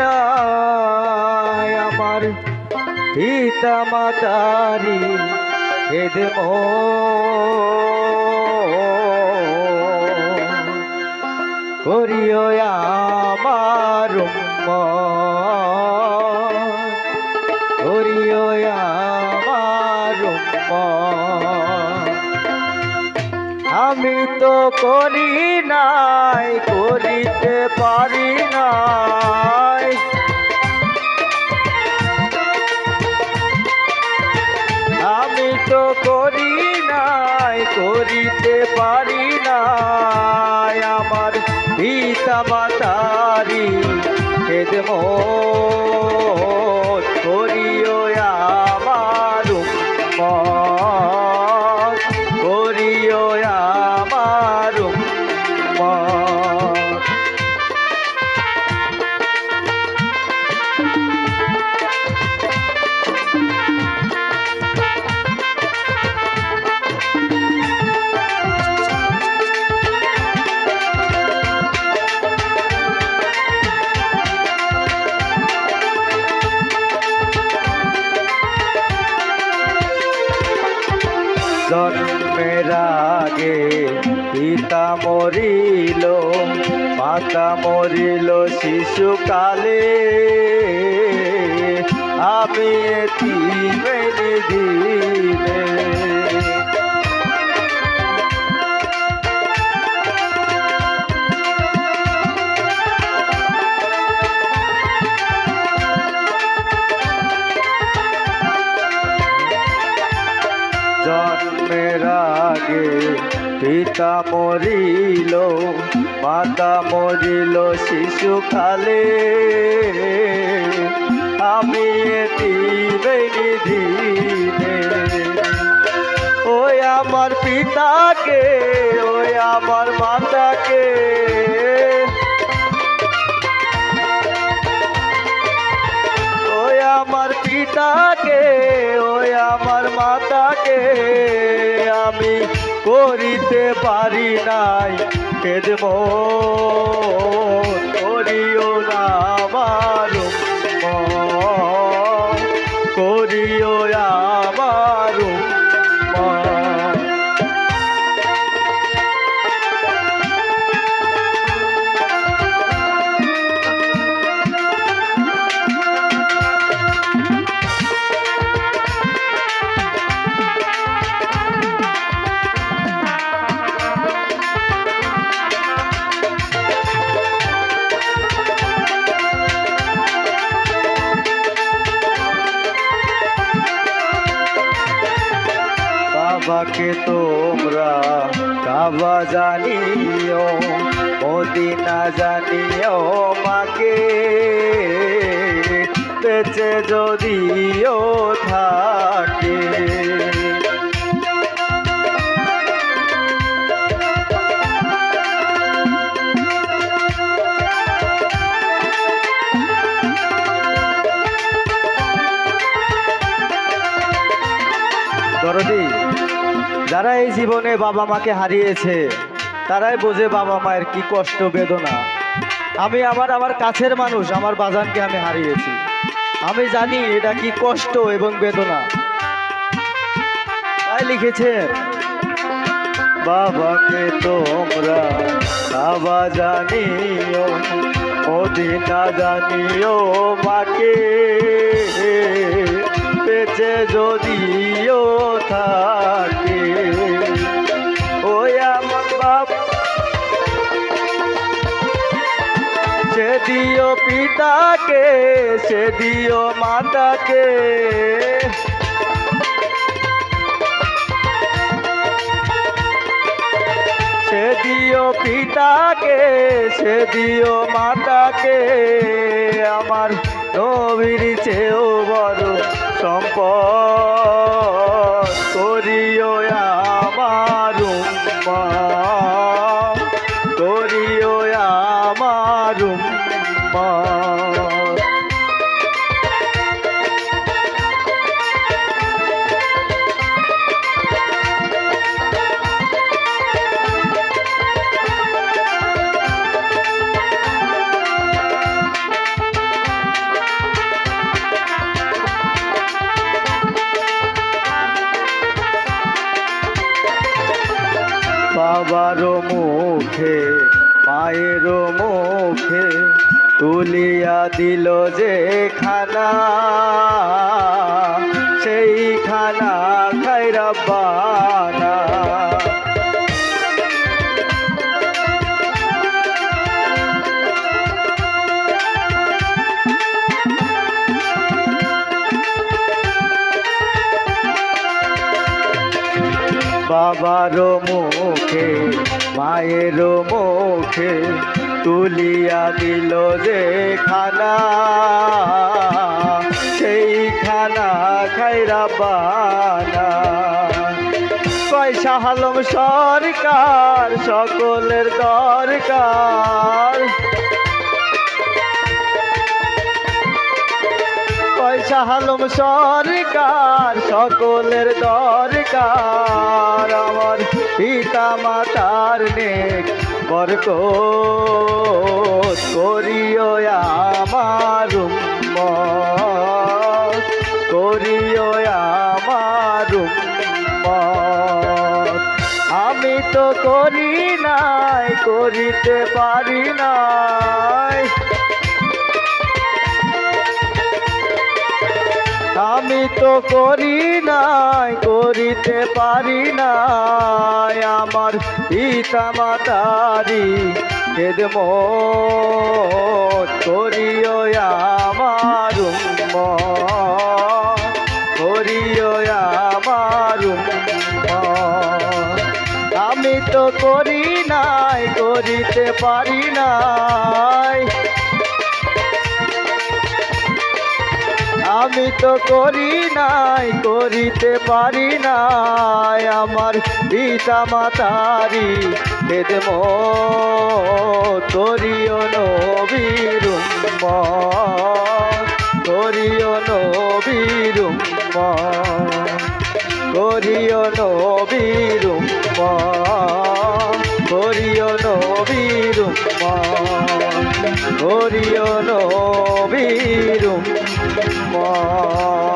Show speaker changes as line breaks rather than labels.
নাই আমার পিতা মাতারি খেদম করিও আমার করিও আমার আমি তো করি নাই করিতে পারি নাই আমি তো করি নাই করিতে পারি নাই আমার পিতা মাতারি খেদমত করিও আমার করিও আমার জন্মের আগে পিতা মরিল মাতা মরিল শিশুকালে আমি এতিমের দিনে জন্মের আগে পিতা মরিল মাতা মরিল শিশুকালে আমি এতিমের দিনে ওই আমার পিতাকে ওই আমার মাতাকে ওই আমার পিতাকে ওই আমার মাতাকে আমি করিতে পারি নাই খেদমত করিও না আমার করিও আমার বাবাকে তোমরা কাবা জানিও মদিনা জানিও মাকে বেঁচে যদিও থাকে দরদি যারা এই জীবনে বাবা মাকে হারিয়েছে তারাই বোঝে বাবা মায়ের কি কষ্ট বেদনা। আমি আমার কাছের মানুষ আমার বাজানকে আমি হারিয়েছি, আমি জানি এটা কি কষ্ট এবং বেদনা। তাই লিখেছে বাবাকে তোমরা বাবা জানিও মদিনা জানিও মাকে বেঁচে যদিও থাকে ওই আমার বাপ সে দিও পিতাকে সে দিও মাতাকে সে দিও পিতাকে সে দিও মাতাকে আমার নবীর চেয়েও বড় সম্পদ করিও আমার করিও আমার তুলিয়া দিল যে খানা, সেই খানা খাই রব্বানা। বাবার মুখে মায়ের মুখে তুলিয়া দিল যে খানা, সেই খানা খাই রব্বানা। পয়সা আলম সরকার সকলের দরকার, পয়সা আলম সরকার সকলের দরকার। আমার পিতা মাতার নেক বরকত করিও আমার উম্মত, করিও আমার উম্মত। আমি তো করি নাই, করিতে পারি নাই, আমি তো করি নাই, করিতে পারি নাই। আমার পিতা মাতারি খেদমত করিও আমার উম্মত, করিও আমার উম্মত। আমি তো করি নাই, করিতে পারি নাই, আমি তো করি নাই, করিতে পারি নাই। আমার পিতা মাতারি খেদমত করিও নবীর উম্মত, করিও নবীর উম্মত, করিও নবীর উম্মত, করিও নবীর উম্মত, করিও নবীর উম্মত।